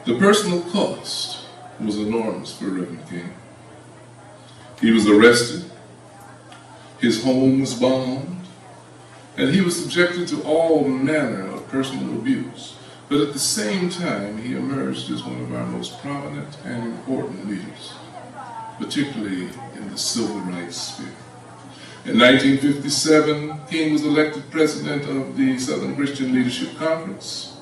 The personal cost was enormous for Reverend King. He was arrested, his home was bombed, and he was subjected to all manner of personal abuse. But at the same time, he emerged as one of our most prominent and important leaders, particularly in the civil rights sphere. In 1957, King was elected president of the Southern Christian Leadership Conference,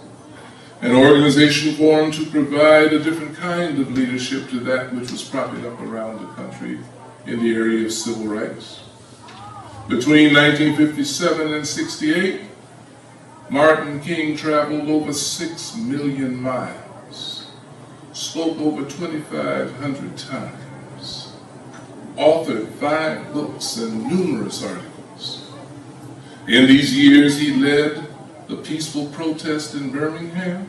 an organization formed to provide a different kind of leadership to that which was propping up around the country in the area of civil rights. Between 1957 and 68, Martin King traveled over 6 million miles, spoke over 2,500 times, authored 5 books and numerous articles. In these years, he led the peaceful protest in Birmingham,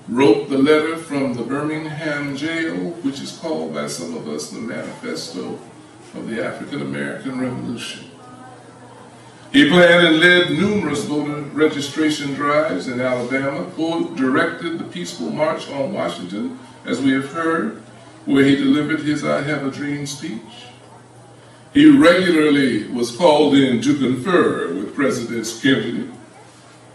wrote the letter from the Birmingham jail, which is called by some of us the Manifesto of the African American Revolution. He planned and led numerous voter registration drives in Alabama, directed the peaceful March on Washington, as we have heard, where he delivered his I Have a Dream speech. He regularly was called in to confer with Presidents Kennedy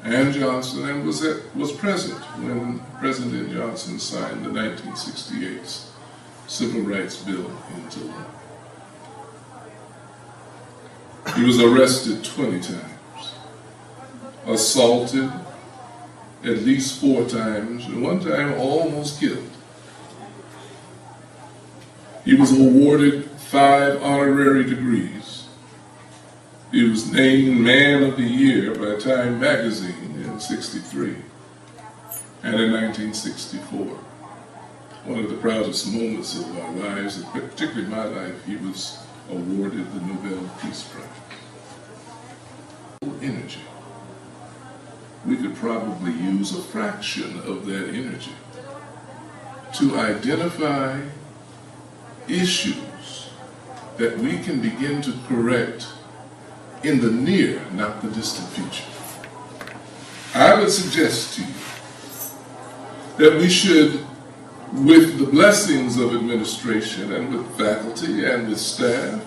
and Johnson, and was present when President Johnson signed the 1968 Civil Rights Bill into law. He was arrested 20 times, assaulted at least 4 times, and one time almost killed. He was awarded 5 honorary degrees. He was named Man of the Year by Time magazine in '63 and in 1964. One of the proudest moments of our lives, particularly my life, he was awarded the Nobel Peace Prize. Energy. We could probably use a fraction of that energy to identify issues that we can begin to correct in the near, not the distant future. I would suggest to you that we should, with the blessings of administration and with faculty and with staff,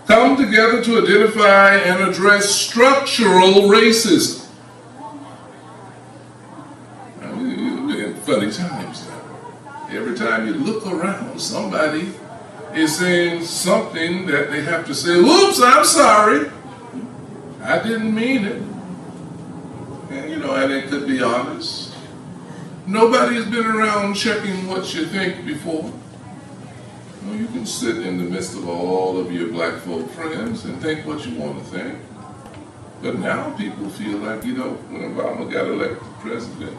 come together to identify and address structural racism. I mean, we're in funny times now. Every time you look around, somebody is saying something that they have to say, "Oops, I'm sorry. I didn't mean it." And it could be honest. Nobody has been around checking what you think before. You can sit in the midst of all of your black folk friends and think what you want to think. But now people feel like, when Obama got elected president,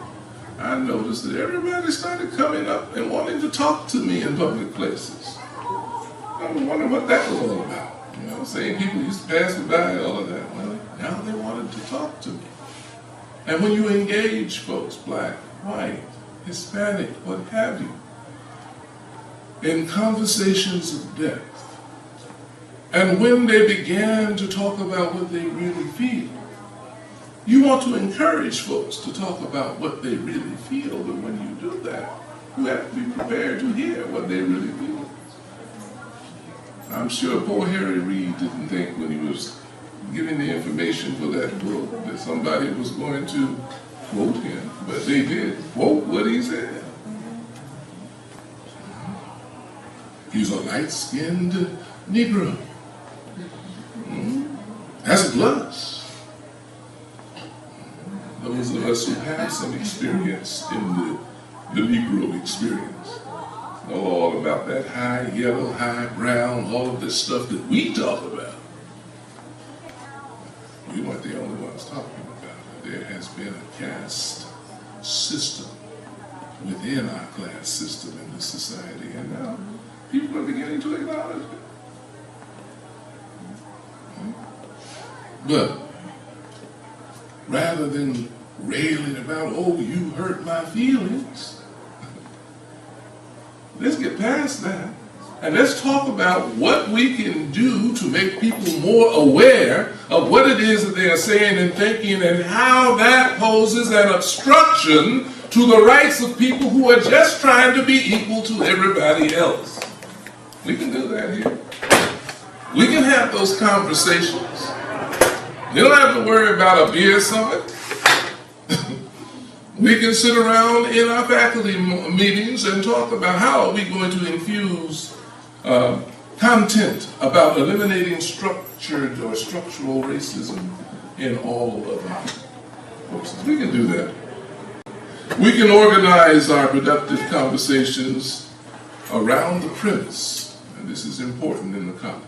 I noticed that everybody started coming up and wanting to talk to me in public places. I was wondering what that was all about. Saying people used to pass me by, all of that. Well, now they wanted to talk to me. And when you engage folks, black, white, Hispanic, what have you, in conversations of depth, and when they began to talk about what they really feel, you want to encourage folks to talk about what they really feel, but when you do that, you have to be prepared to hear what they really feel. I'm sure poor Harry Reid didn't think when he was giving the information for that book that somebody was going to quote him, but they did quote what he said. He's a light-skinned Negro. That's a plus. Those of us who have some experience in the Negro experience know all about that high yellow, high brown, all of this stuff that we talk about. We weren't the only ones talking about it. There has been a caste system within our class system in this society, and now people are beginning to acknowledge it. But rather than railing about, "Oh, you hurt my feelings," let's get past that. And let's talk about what we can do to make people more aware of what it is that they are saying and thinking, and how that poses an obstruction to the rights of people who are just trying to be equal to everybody else. We can do that here. We can have those conversations. You don't have to worry about a beer summit. We can sit around in our faculty meetings and talk about how are we going to infuse content about eliminating structured or structural racism in all of our courses. We can do that. We can organize our productive conversations around the premise, and this is important in the college,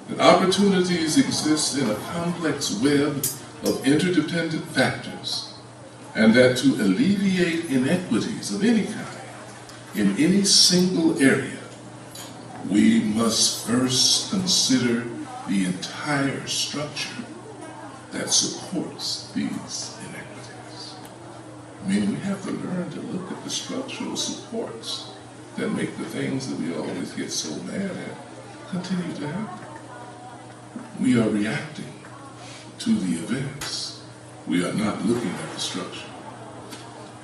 that opportunities exist in a complex web of interdependent factors, and that to alleviate inequities of any kind in any single area, we must first consider the entire structure that supports these inequities. I mean, we have to learn to look at the structural supports that make the things that we always get so mad at continue to happen. We are reacting to the events. We are not looking at the structure.